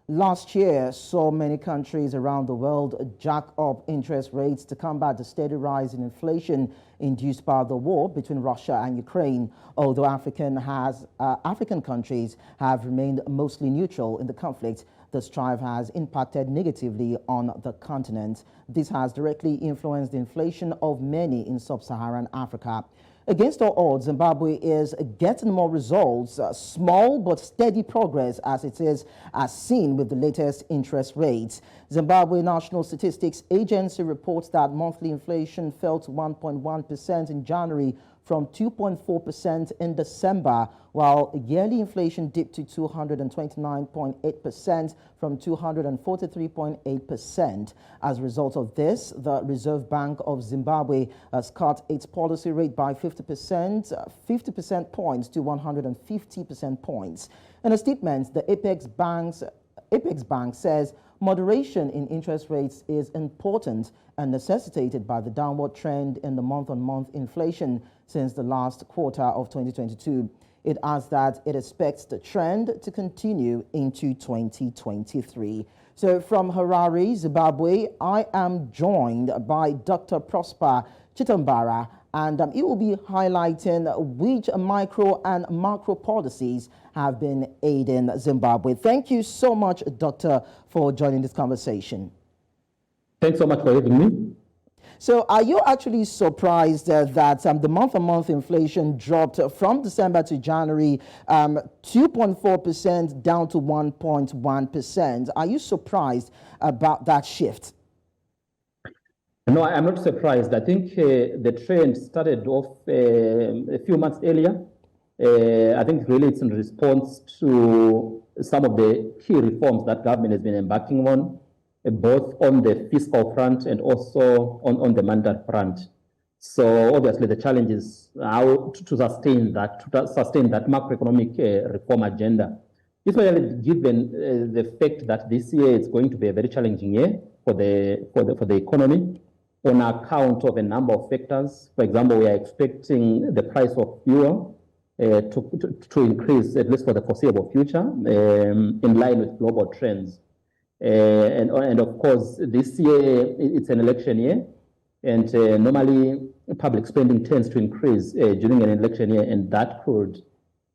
Last year saw many countries around the world jack up interest rates to combat the steady rise in inflation induced by the war between Russia and Ukraine. Although African countries have remained mostly neutral in the conflict, the strife has impacted negatively on the continent. This has directly influenced the inflation of many in sub-Saharan Africa. Against all odds, Zimbabwe is getting more results, small but steady progress as it is as seen with the latest interest rates. Zimbabwe National Statistics Agency reports that monthly inflation fell to 1.1% in January from 2.4% in December, while yearly inflation dipped to 229.8% from 243.8%. As a result of this, the Reserve Bank of Zimbabwe has cut its policy rate by 50 percent points to 150% points. In a statement, the Apex Bank says moderation in interest rates is important and necessitated by the downward trend in the month-on-month inflation since the last quarter of 2022. It adds that it expects the trend to continue into 2023. So from Harare, Zimbabwe, I am joined by Dr. Prosper Chitambara, and he will be highlighting which micro and macro policies have been aiding Zimbabwe. Thank you so much, Doctor, for joining this conversation. Thanks so much for having me. So are you actually surprised that the month-on-month inflation dropped from December to January 2.4% down to 1.1%? Are you surprised about that shift? No, I'm not surprised. I think the trend started off a few months earlier. I think really it's in response to some of the key reforms that government has been embarking on, both on the fiscal front and also on the monetary front. So obviously the challenge is how to sustain that macroeconomic reform agenda, especially given the fact that this year is going to be a very challenging year for the economy on account of a number of factors. For example, we are expecting the price of fuel to increase, at least for the foreseeable future, in line with global trends. And of course, this year, it's an election year, and normally public spending tends to increase during an election year, and that could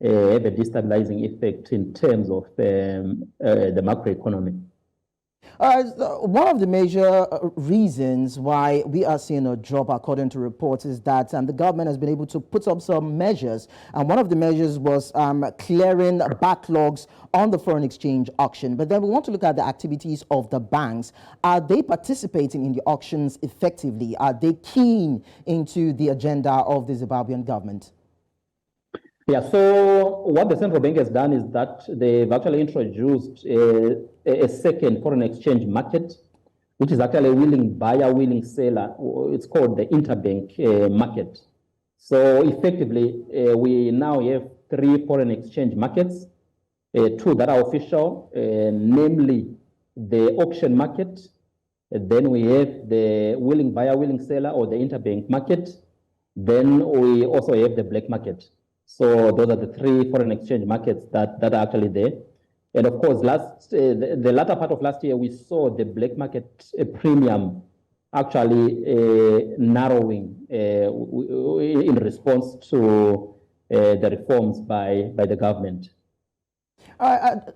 have a destabilizing effect in terms of the macroeconomy. One of the major reasons why we are seeing a drop, according to reports, is that the government has been able to put up some measures. And one of the measures was clearing backlogs on the foreign exchange auction. But then we want to look at the activities of the banks. Are they participating in the auctions effectively? Are they keen into the agenda of the Zimbabwean government? Yeah, so what the central bank has done is that they've actually introduced a second foreign exchange market, which is actually a willing buyer, willing seller. It's called the interbank market. So effectively, we now have 3 foreign exchange markets, 2 that are official, namely the auction market. Then we have the willing buyer, willing seller, or the interbank market. Then we also have the black market. So those are the 3 foreign exchange markets that are actually there. And of course, the latter part of last year, we saw the black market premium actually narrowing in response to the reforms by the government.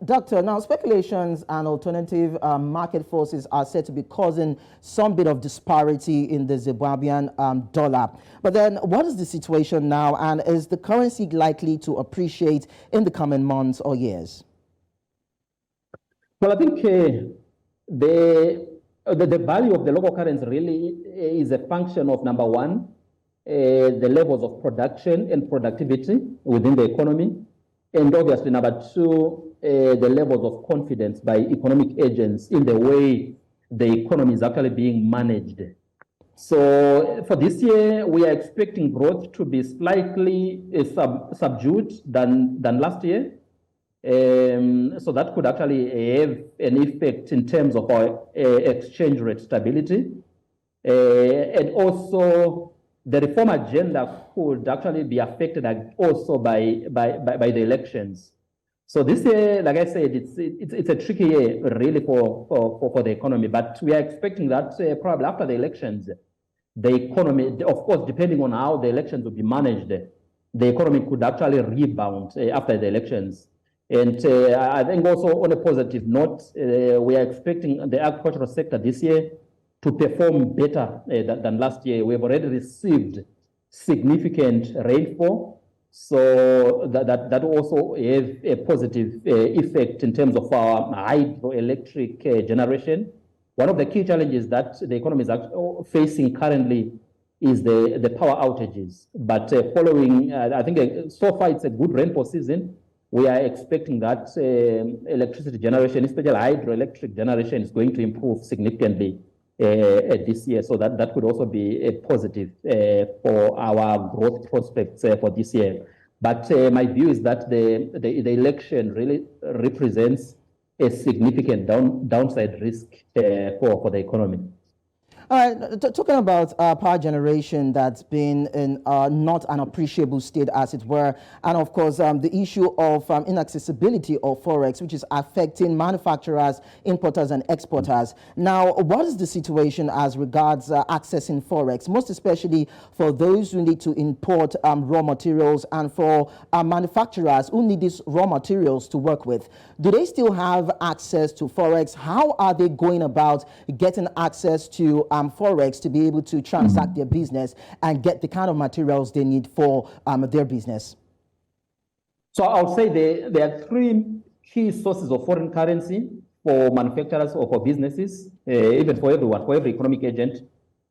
Doctor, now speculations and alternative market forces are said to be causing some bit of disparity in the Zimbabwean dollar. But then what is the situation now, and is the currency likely to appreciate in the coming months or years? Well, I think the value of the local currency really is a function of, number one, the levels of production and productivity within the economy. And obviously, number 2, the levels of confidence by economic agents in the way the economy is actually being managed. So for this year, we are expecting growth to be slightly subdued than last year. So that could actually have an effect in terms of our exchange rate stability. And also, the reform agenda could actually be affected also by the elections. So this year, like I said, it's a tricky year really for the economy. But we are expecting that probably after the elections, the economy, of course, depending on how the elections will be managed, the economy could actually rebound after the elections. And I think also on a positive note, we are expecting the agricultural sector this year to perform better than last year. We have already received significant rainfall. So that also have a positive effect in terms of our hydroelectric generation. One of the key challenges that the economy is facing currently is the power outages. But following, I think so far it's a good rainfall season. We are expecting that electricity generation, especially hydroelectric generation, is going to improve significantly this year. So that could also be a positive for our growth prospects for this year. But my view is that the election really represents a significant downside risk for the economy. Talking about power generation that's been in not an appreciable state, as it were, and of course the issue of inaccessibility of forex, which is affecting manufacturers, importers, and exporters. Now, what is the situation as regards accessing forex, most especially for those who need to import raw materials and for manufacturers who need these raw materials to work with? Do they still have access to forex? How are they going about getting access to forex to be able to transact their business and get the kind of materials they need for their business? So I'll say there are three key sources of foreign currency for manufacturers or for businesses, even for everyone, for every economic agent.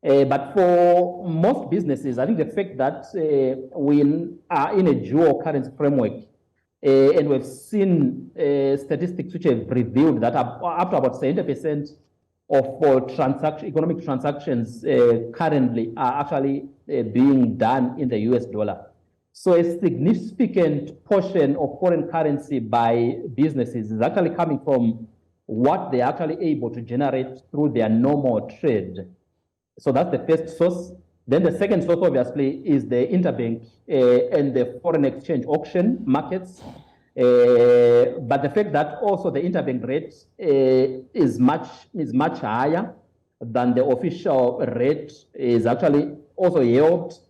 But for most businesses, I think the fact that we are in a dual currency framework, and we've seen statistics which have revealed that up to about 70% of economic transactions currently are actually being done in the US dollar. So a significant portion of foreign currency by businesses is actually coming from what they're actually able to generate through their normal trade. So that's the first source. Then the second source, obviously, is the interbank and the foreign exchange auction markets. But the fact that also the interbank rate is much higher than the official rate is actually also helped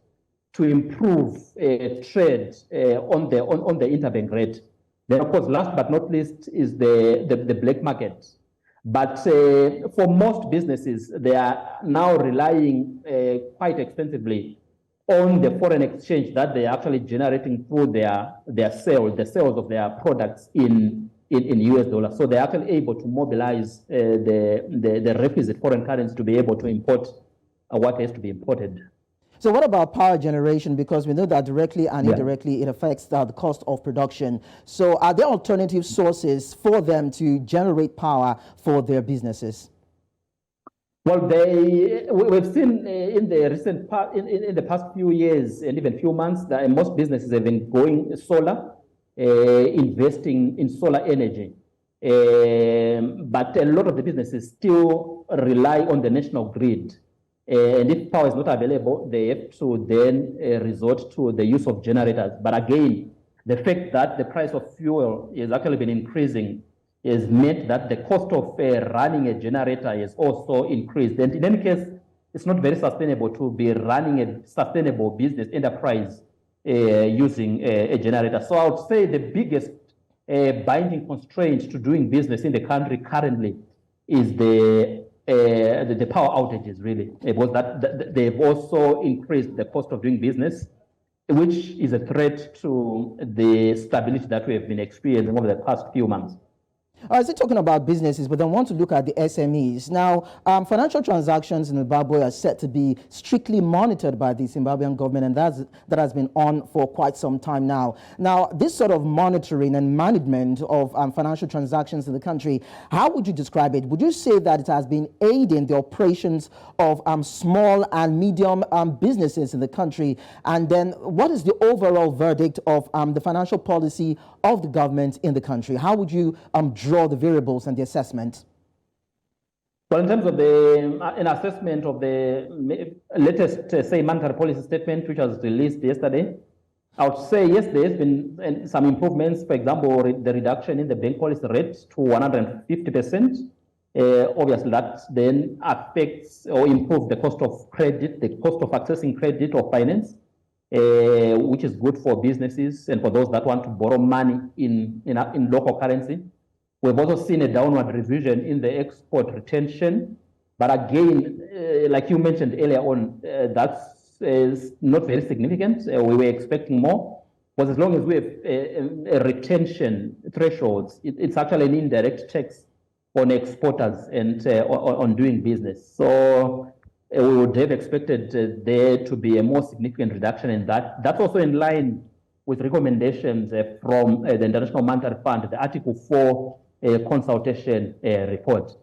to improve trade on the interbank rate. Then, of course, last but not least is the black market. But for most businesses, they are now relying quite extensively on the foreign exchange that they are actually generating through the sales of their products in US dollars. So they're actually able to mobilize the requisite foreign currency to be able to import what has to be imported. So what about power generation? Because we know that directly and indirectly it affects the cost of production. So are there alternative sources for them to generate power for their businesses? Well, we've seen in the past few years and even few months that most businesses have been going solar, investing in solar energy. But a lot of the businesses still rely on the national grid. And if power is not available, they have to then resort to the use of generators. But again, the fact that the price of fuel has actually been increasing has meant that the cost of running a generator has also increased. And in any case, it's not very sustainable to be running a sustainable business enterprise using a generator. So I would say the biggest binding constraint to doing business in the country currently is the power outages, really, because they've also increased the cost of doing business, which is a threat to the stability that we have been experiencing over the past few months. I was talking about businesses, but I want to look at the SMEs. Now, financial transactions in Zimbabwe are set to be strictly monitored by the Zimbabwean government, and that has been on for quite some time now. Now, this sort of monitoring and management of financial transactions in the country, how would you describe it? Would you say that it has been aiding the operations of small and medium businesses in the country? And then what is the overall verdict of the financial policy of the government in the country? How would you draw the variables and the assessment? Well, in terms of an assessment of the latest, say, monetary policy statement, which was released yesterday, I would say, yes, there has been some improvements. For example, the reduction in the bank policy rate to 150%. Obviously, that then affects or improves the cost of credit, the cost of accessing credit or finance, which is good for businesses and for those that want to borrow money in local currency. We've also seen a downward revision in the export retention. But again, like you mentioned earlier on, that's not very significant. We were expecting more. Because as long as we have a retention thresholds, it's actually an indirect tax on exporters and on doing business. So we would have expected there to be a more significant reduction in that. That's also in line with recommendations from the International Monetary Fund, the Article 4 consultation report.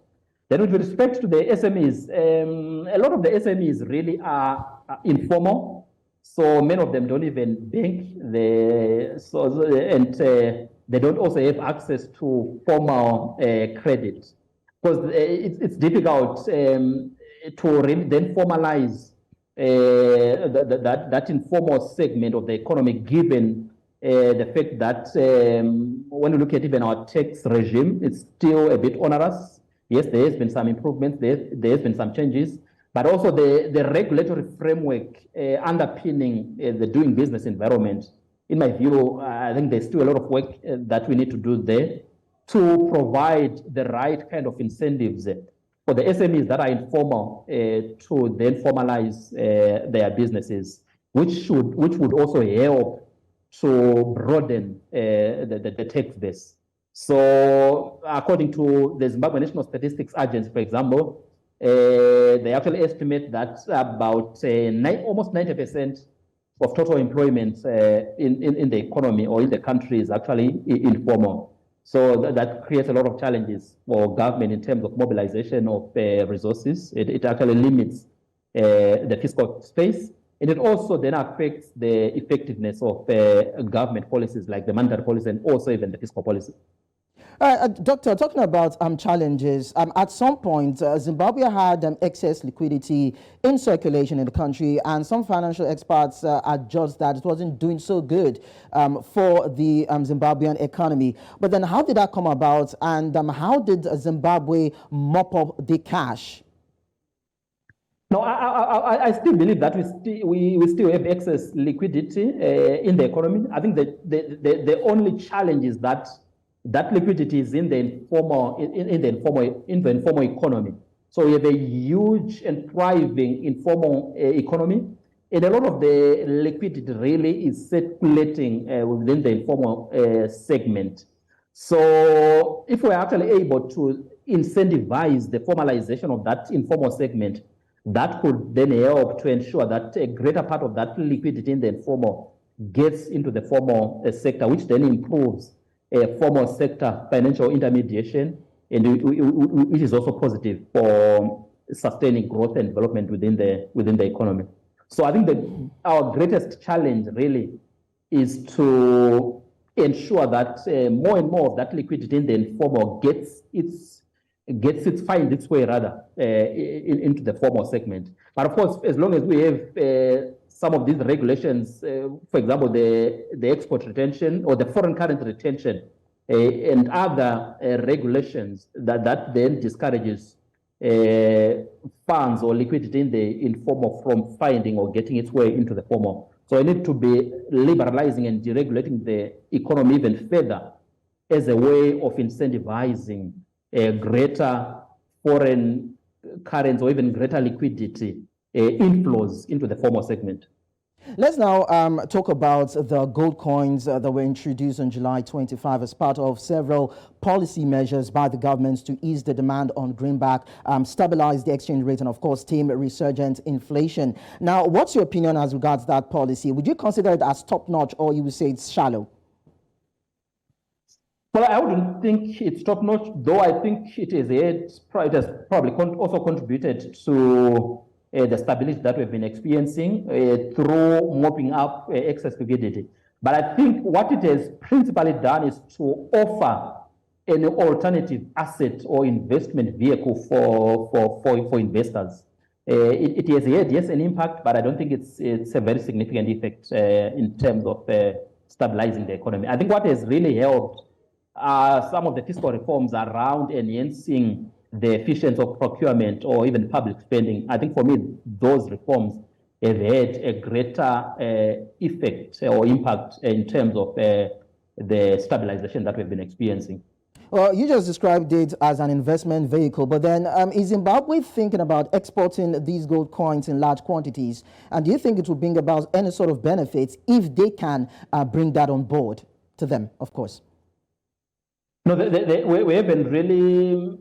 Then with respect to the SMEs, a lot of the SMEs really are informal. So many of them don't even bank, and they don't also have access to formal credit. Because it's difficult to really then formalize that informal segment of the economy, given the fact that when you look at even our tax regime, it's still a bit onerous. Yes, there has been some improvements, there has been some changes, but also the regulatory framework underpinning the doing business environment. In my view, I think there's still a lot of work that we need to do there to provide the right kind of incentives for the SMEs that are informal to then formalize their businesses, which would also help to broaden the tax base. So according to the Zimbabwe National Statistics Agency, for example, they actually estimate that about almost 90% of total employment in the economy or in the country is actually informal. So that creates a lot of challenges for government in terms of mobilization of resources. It actually limits the fiscal space. And it also then affects the effectiveness of government policies like the monetary policy and also even the fiscal policy. Doctor, talking about challenges, at some point, Zimbabwe had excess liquidity in circulation in the country, and some financial experts adjudged that it wasn't doing so good for the Zimbabwean economy. But then how did that come about, and how did Zimbabwe mop up the cash? No, I still believe that we still have excess liquidity in the economy. I think that the only challenge is that liquidity is in the informal economy. So we have a huge and thriving informal economy, and a lot of the liquidity really is circulating within the informal segment. So if we're actually able to incentivize the formalization of that informal segment, that could then help to ensure that a greater part of that liquidity in the informal gets into the formal sector, which then improves formal sector financial intermediation, and which is also positive for sustaining growth and development within the economy. So I think that our greatest challenge really is to ensure that more and more of that liquidity in the informal finds its way rather into the formal segment. But of course, as long as we have some of these regulations, for example, the export retention or the foreign currency retention and other regulations that then discourages funds or liquidity in the informal from finding or getting its way into the formal. So we need to be liberalizing and deregulating the economy even further as a way of incentivizing greater foreign currency or even greater liquidity inflows into the formal segment. Let's now talk about the gold coins that were introduced on July 25 as part of several policy measures by the governments to ease the demand on greenback, stabilize the exchange rate, and of course tame resurgent inflation. Now, what's your opinion as regards that policy? Would you consider it as top-notch, or you would say it's shallow? Well, I wouldn't think it's top-notch, though I think it has probably also contributed to the stability that we've been experiencing through mopping up excess liquidity. But I think what it has principally done is to offer an alternative asset or investment vehicle for investors. It has had, yes, an impact, but I don't think it's a very significant effect in terms of stabilizing the economy. I think what has really helped are some of the fiscal reforms around enhancing the efficiency of procurement or even public spending. I think for me, those reforms have had a greater effect or impact in terms of the stabilization that we've been experiencing. Well, you just described it as an investment vehicle, but then is Zimbabwe thinking about exporting these gold coins in large quantities? And do you think it will bring about any sort of benefits if they can bring that on board to them, of course? No, we haven't really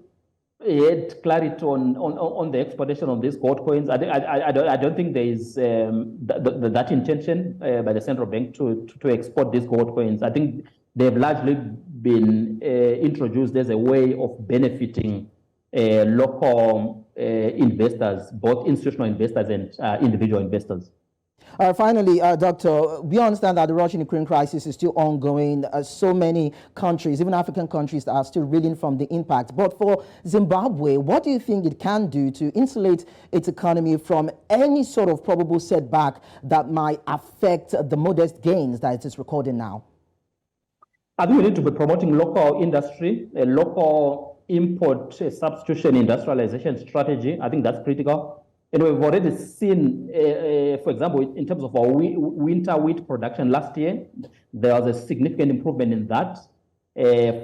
had clarity on the exportation of these gold coins. I don't think there is that intention by the central bank to export these gold coins. I think they've largely been introduced as a way of benefiting local investors, both institutional investors and individual investors. Finally, Doctor, we understand that the Russian-Ukraine crisis is still ongoing. So many countries, even African countries, are still reeling from the impact. But for Zimbabwe, what do you think it can do to insulate its economy from any sort of probable setback that might affect the modest gains that it is recording now? I think we need to be promoting local industry, a local import substitution industrialization strategy. I think that's critical. And we've already seen, for example, in terms of our winter wheat production last year, there was a significant improvement in that,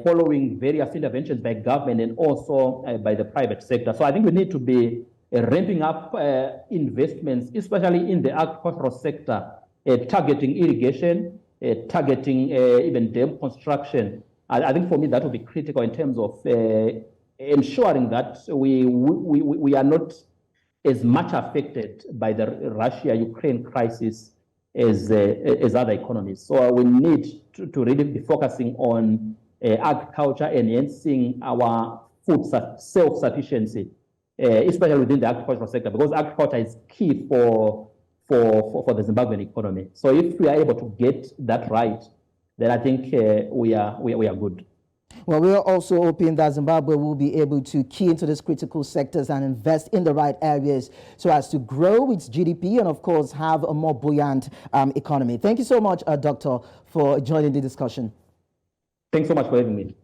following various interventions by government and also by the private sector. So I think we need to be ramping up investments, especially in the agricultural sector, targeting irrigation, targeting even dam construction. I think for me that will be critical in terms of ensuring that we are not as much affected by the Russia-Ukraine crisis as other economies. So we need to really be focusing on agriculture, enhancing our food self-sufficiency, especially within the agricultural sector, because agriculture is key for the Zimbabwean economy. So if we are able to get that right, then I think we are good. Well, we are also hoping that Zimbabwe will be able to key into these critical sectors and invest in the right areas so as to grow its GDP and, of course, have a more buoyant economy. Thank you so much, Doctor, for joining the discussion. Thanks so much for having me.